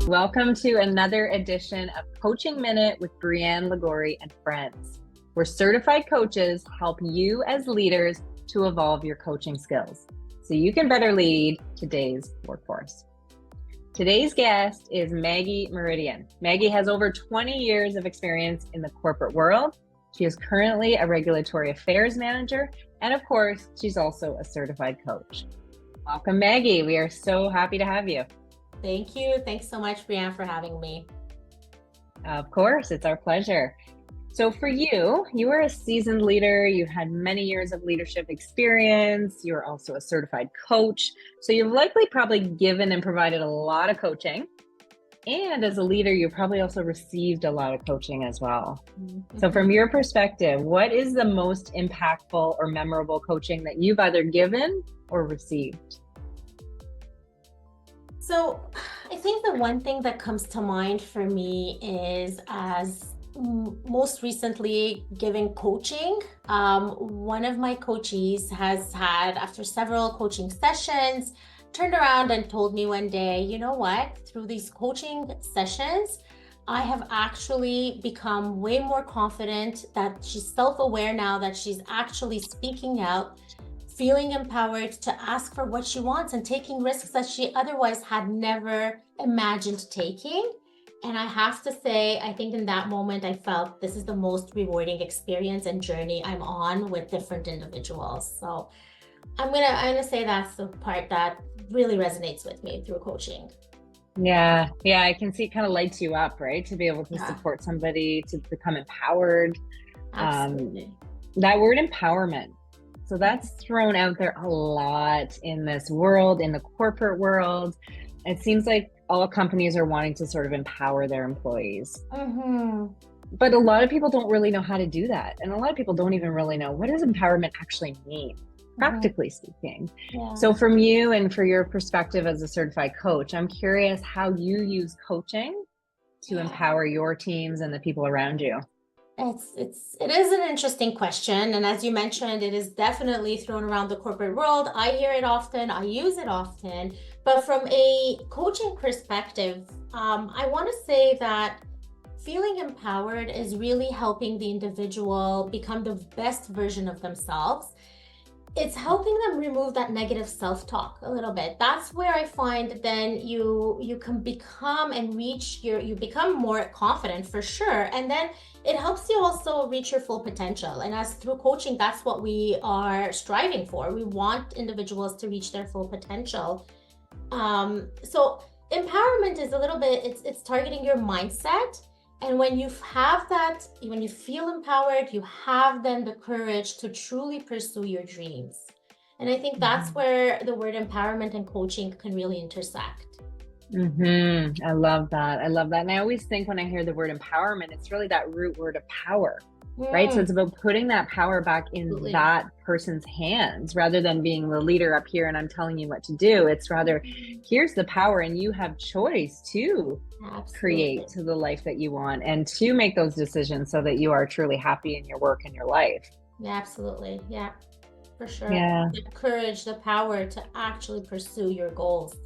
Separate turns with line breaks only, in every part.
Welcome to another edition of Coaching Minute with Brianne Ligori and Friends, where certified coaches help you as leaders to evolve your coaching skills so you can better lead today's workforce. Today's guest is Maggy Mouradian. Maggy has over 20 years of experience in the corporate world. She is currently a regulatory affairs manager, and of course, she's also a certified coach. Welcome, Maggy. We are so happy to have you.
Thank you. Thanks so much, Brianne, for having me.
Of course, it's our pleasure. So for you, you are a seasoned leader. You've had many years of leadership experience. You're also a certified coach. So you've likely probably given and provided a lot of coaching. And as a leader, you probably also received a lot of coaching as well. Mm-hmm. So from your perspective, what is the most impactful or memorable coaching that you've either given or received?
So I think the one thing that comes to mind for me is, as most recently giving coaching, one of my coachees has had, after several coaching sessions, turned around and told me one day, you know what, through these coaching sessions, I have actually become way more confident, that she's self-aware now, that she's actually speaking out, feeling empowered to ask for what she wants and taking risks that she otherwise had never imagined taking. And I have to say, I think in that moment, I felt this is the most rewarding experience and journey I'm on with different individuals. So I'm gonna say that's the part that really resonates with me through coaching.
Yeah, I can see it kind of lights you up, right? To be able to support somebody to become empowered.
Absolutely.
That word empowerment. So that's thrown out there a lot in this world, in the corporate world. It seems like all companies are wanting to sort of empower their employees.
Mm-hmm.
But a lot of people don't really know how to do that. And a lot of people don't even really know, what does empowerment actually mean, practically speaking? Yeah. So from you and for your perspective as a certified coach, I'm curious how you use coaching to empower your teams and the people around you.
It is an interesting question. And as you mentioned, it is definitely thrown around the corporate world. I hear it often, I use it often. But from a coaching perspective, I want to say that feeling empowered is really helping the individual become the best version of themselves. It's helping them remove that negative self-talk a little bit. That's where I find then you can become and reach you become more confident for sure. And then it helps you also reach your full potential. And as through coaching, that's what we are striving for. We want individuals to reach their full potential. So empowerment is a little bit, it's targeting your mindset. And when you have that, when you feel empowered, you have then the courage to truly pursue your dreams. And I think that's where the word empowerment and coaching can really intersect.
I love that. And I always think when I hear the word empowerment, it's really that root word of power, right? So it's about putting that power back in that person's hands rather than being the leader up here and I'm telling you what to do. It's rather, here's the power and you have choice to create to the life that you want and to make those decisions so that you are truly happy in your work and your life.
Yeah, absolutely. Yeah, for sure.
Yeah.
The courage, the power to actually pursue your goals.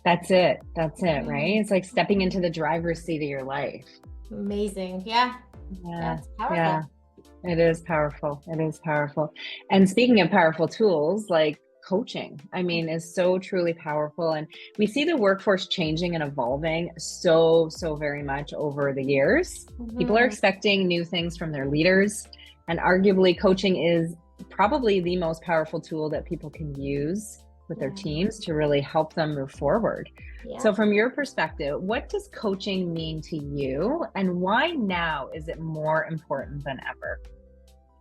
That's it, right? It's like stepping into the driver's seat of your life.
Amazing. Yeah. That's powerful.
Yeah, it is powerful. And speaking of powerful tools, like coaching, I mean, is so truly powerful. And we see the workforce changing and evolving so very much over the years. People are expecting new things from their leaders. And arguably coaching is probably the most powerful tool that people can use with their teams to really help them move forward. So from your perspective, what does coaching mean to you and why now is it more important than ever?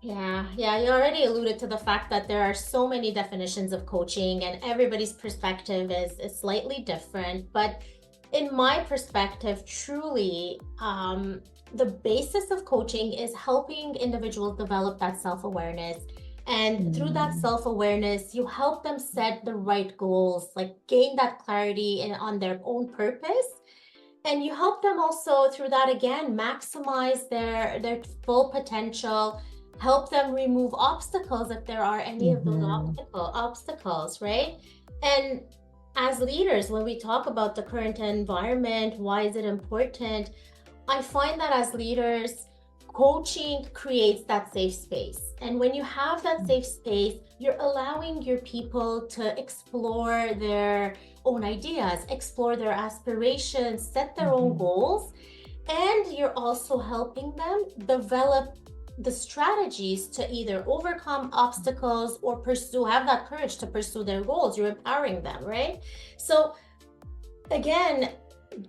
Yeah, you already alluded to the fact that there are so many definitions of coaching and everybody's perspective is slightly different. But in my perspective, truly, the basis of coaching is helping individuals develop that self-awareness. And through that self-awareness, you help them set the right goals, like gain that clarity on their own purpose. And you help them also through that, again, maximize their full potential, help them remove obstacles if there are any of those obstacles, right? And as leaders, when we talk about the current environment, why is it important? I find that as leaders, coaching creates that safe space. And when you have that safe space, you're allowing your people to explore their own ideas, explore their aspirations, set their own goals. And you're also helping them develop the strategies to either overcome obstacles or have that courage to pursue their goals. You're empowering them, right? So again,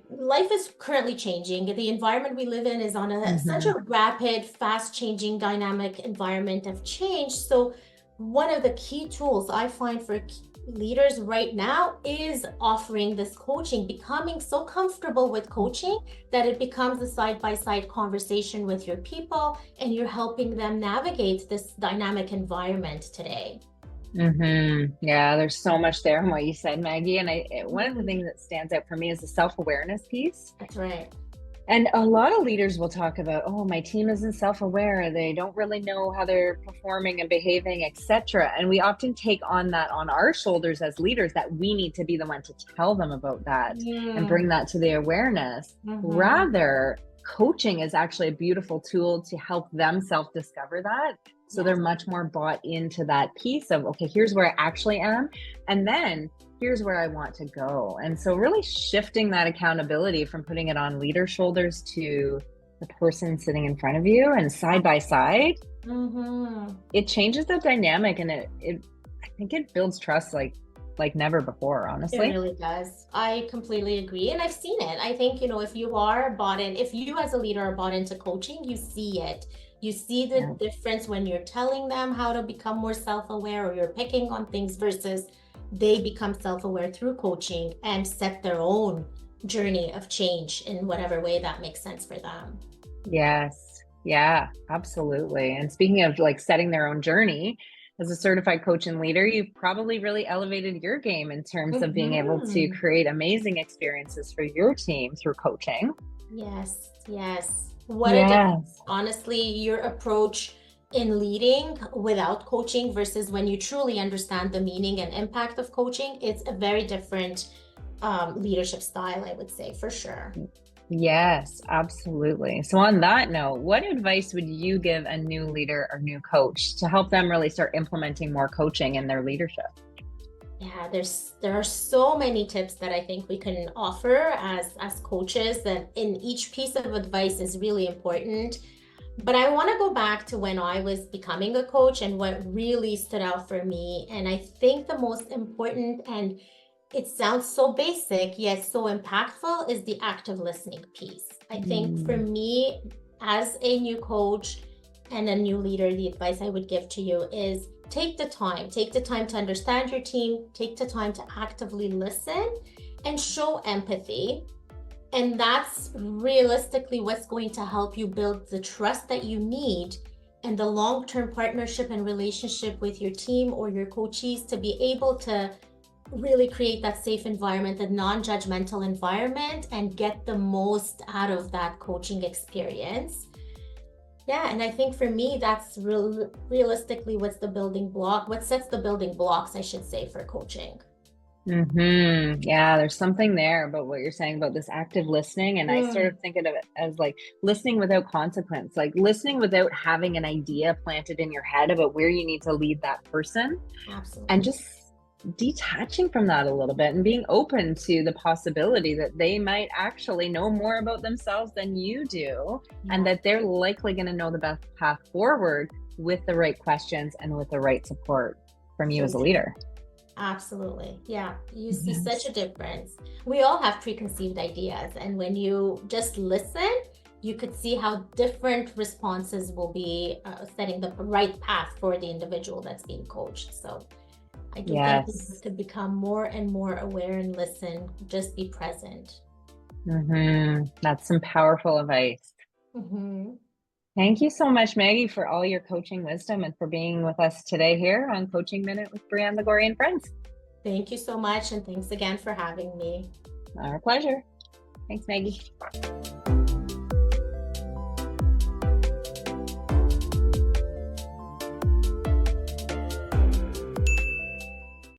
life is currently changing. The environment we live in is on such a rapid, fast changing, dynamic environment of change. So one of the key tools I find for leaders right now is offering this coaching, becoming so comfortable with coaching that it becomes a side-by-side conversation with your people, and you're helping them navigate this dynamic environment today.
Yeah, there's so much there in what you said, Maggie. And one of the things that stands out for me is the self-awareness piece.
That's right.
And a lot of leaders will talk about, oh, my team isn't self-aware. They don't really know how they're performing and behaving, etc. And we often take on that on our shoulders as leaders, that we need to be the one to tell them about that and bring that to the awareness. Rather, coaching is actually a beautiful tool to help them self-discover that. So they're much more bought into that piece of, okay, here's where I actually am. And then here's where I want to go. And so really shifting that accountability from putting it on leader shoulders to the person sitting in front of you and side by side, it changes the dynamic, and I think it builds trust like never before, honestly.
It really does. I completely agree. And I've seen it. I think, if you are bought in, if you as a leader are bought into coaching, you see it. You see the difference when you're telling them how to become more self-aware, or you're picking on things versus they become self-aware through coaching and set their own journey of change in whatever way that makes sense for them.
Yes. Yeah, absolutely. And speaking of setting their own journey, as a certified coach and leader, you've probably really elevated your game in terms of being able to create amazing experiences for your team through coaching.
Yes. What a difference, honestly, your approach in leading without coaching versus when you truly understand the meaning and impact of coaching. It's a very different leadership style, I would say, for sure.
Yes, absolutely. So on that note, what advice would you give a new leader or new coach to help them really start implementing more coaching in their leadership?
Yeah, there are so many tips that I think we can offer as coaches, that in each piece of advice is really important. But I want to go back to when I was becoming a coach and what really stood out for me. And I think the most important, and it sounds so basic yet so impactful, is the active listening piece. I think for me, as a new coach and a new leader, the advice I would give to you is take the time to understand your team, take the time to actively listen and show empathy. And that's realistically what's going to help you build the trust that you need and the long-term partnership and relationship with your team or your coachees to be able to really create that safe environment, the non-judgmental environment, and get the most out of that coaching experience. Yeah, and I think for me, that's realistically what sets the building blocks, I should say, for coaching.
Yeah, there's something there about what you're saying about this active listening. And I sort of think of it as listening without consequence, listening without having an idea planted in your head about where you need to lead that person.
Absolutely.
And just detaching from that a little bit and being open to the possibility that they might actually know more about themselves than you do, and that they're likely going to know the best path forward with the right questions and with the right support from you as a leader.
Absolutely. Yeah. You see such a difference. We all have preconceived ideas, and when you just listen, you could see how different responses will be setting the right path for the individual that's being coached. So I do think we could become more and more aware and listen, just be present.
That's some powerful advice. Thank you so much, Maggie, for all your coaching wisdom and for being with us today here on Coaching Minute with Brianne Ligori Friends.
Thank you so much. And thanks again for having me.
Our pleasure. Thanks, Maggie.